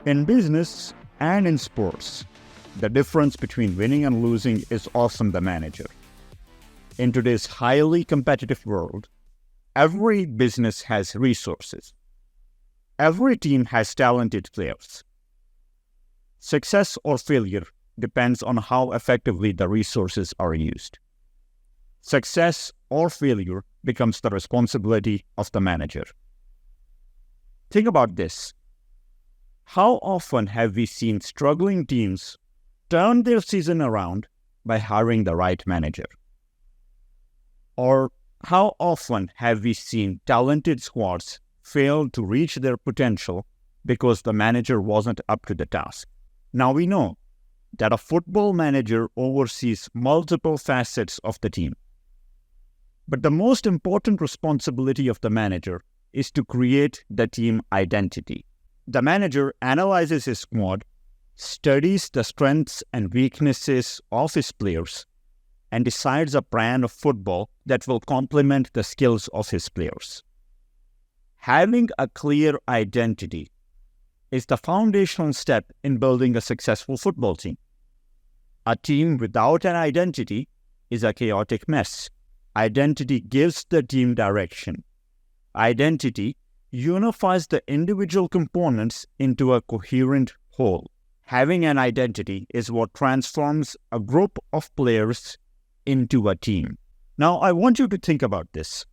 In business and in sports, the difference between winning and losing is often the manager. In today's highly competitive world, every business has resources. Every team has talented players. Success or failure depends on how effectively the resources are used. Success or failure becomes the responsibility of the manager. Think about this. How often have we seen struggling teams turn their season around by hiring the right manager? Or how often have we seen talented squads fail to reach their potential because the manager wasn't up to the task? Now we know that a football manager oversees multiple facets of the team. But the most important responsibility of the manager is to create the team identity. The manager analyzes his squad, studies the strengths and weaknesses of his players, and decides a brand of football that will complement the skills of his players. Having a clear identity is the foundational step in building a successful football team. A team without an identity is a chaotic mess. Identity gives the team direction. Identity unifies the individual components into a coherent whole. Having an identity is what transforms a group of players into a team. Now, I want you to think about this.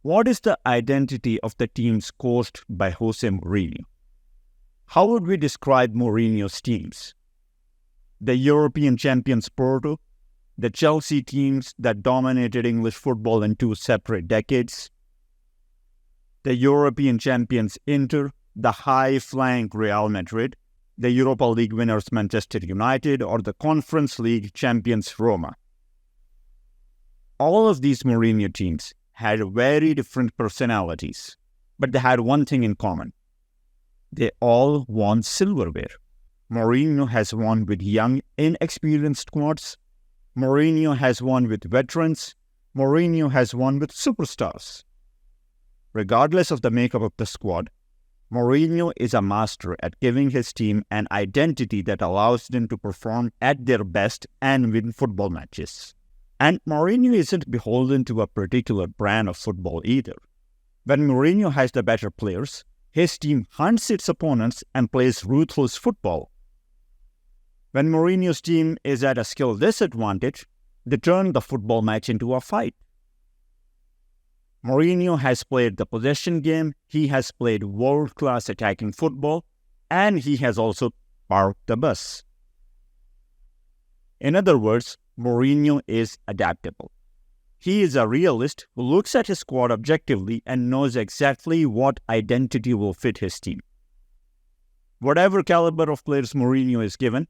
What is the identity of the teams coached by Jose Mourinho? How would we describe Mourinho's teams? The European champions Porto, the Chelsea teams that dominated English football in 2 separate decades, the European champions Inter, the high-flying Real Madrid, the Europa League winners Manchester United, or the Conference League champions Roma. All of these Mourinho teams had very different personalities, but they had one thing in common. They all won silverware. Mourinho has won with young, inexperienced squads. Mourinho has won with veterans. Mourinho has won with superstars. Regardless of the makeup of the squad, Mourinho is a master at giving his team an identity that allows them to perform at their best and win football matches. And Mourinho isn't beholden to a particular brand of football either. When Mourinho has the better players, his team hunts its opponents and plays ruthless football. When Mourinho's team is at a skill disadvantage, they turn the football match into a fight. Mourinho has played the possession game, he has played world-class attacking football, and he has also parked the bus. In other words, Mourinho is adaptable. He is a realist who looks at his squad objectively and knows exactly what identity will fit his team. Whatever caliber of players Mourinho is given,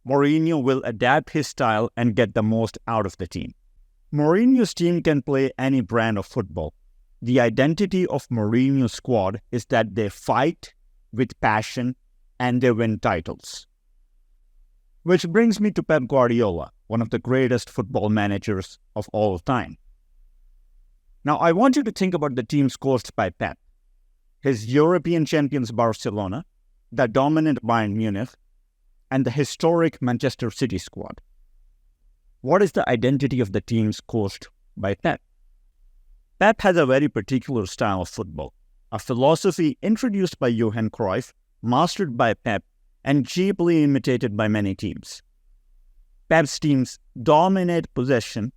Mourinho will adapt his style and get the most out of the team. Mourinho's team can play any brand of football. The identity of Mourinho's squad is that they fight with passion and they win titles. Which brings me to Pep Guardiola, one of the greatest football managers of all time. Now, I want you to think about the teams coached by Pep. His European champions Barcelona, the dominant Bayern Munich, and the historic Manchester City squad. What is the identity of the teams coached by Pep? Pep has a very particular style of football, a philosophy introduced by Johan Cruyff, mastered by Pep, and cheaply imitated by many teams. Pep's teams dominate possession.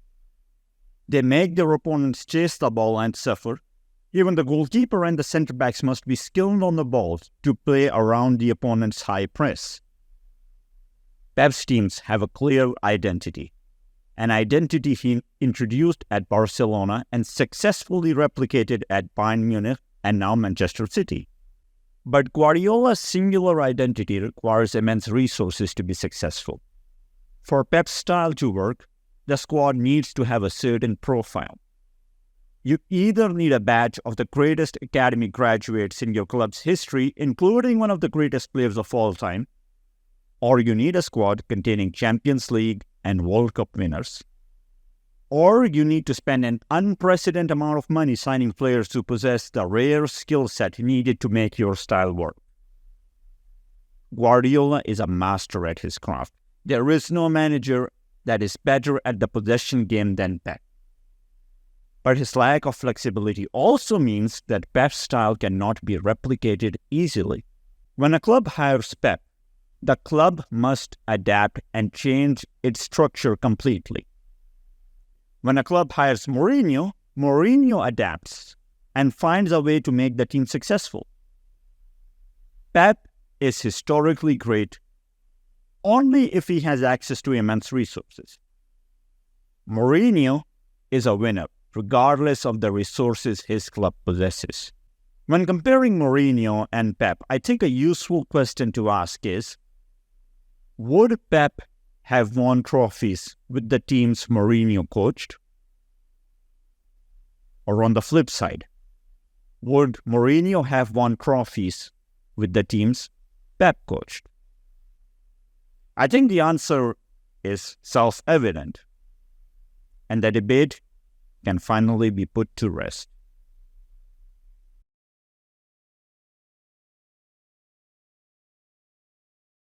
They make their opponents chase the ball and suffer. Even the goalkeeper and the centre-backs must be skilled on the ball to play around the opponent's high press. Pep's teams have a clear identity, an identity he introduced at Barcelona and successfully replicated at Bayern Munich and now Manchester City. But Guardiola's singular identity requires immense resources to be successful. For Pep's style to work, the squad needs to have a certain profile. You either need a batch of the greatest academy graduates in your club's history, including one of the greatest players of all time, or you need a squad containing Champions League and World Cup winners, or you need to spend an unprecedented amount of money signing players who possess the rare skill set needed to make your style work. Guardiola is a master at his craft. There is no manager that is better at the possession game than Pep. But his lack of flexibility also means that Pep's style cannot be replicated easily. When a club hires Pep, the club must adapt and change its structure completely. When a club hires Mourinho, Mourinho adapts and finds a way to make the team successful. Pep is historically great only if he has access to immense resources. Mourinho is a winner regardless of the resources his club possesses. When comparing Mourinho and Pep, I think a useful question to ask is, would Pep have won trophies with the teams Mourinho coached? Or on the flip side, would Mourinho have won trophies with the teams Pep coached? I think the answer is self-evident, and the debate can finally be put to rest.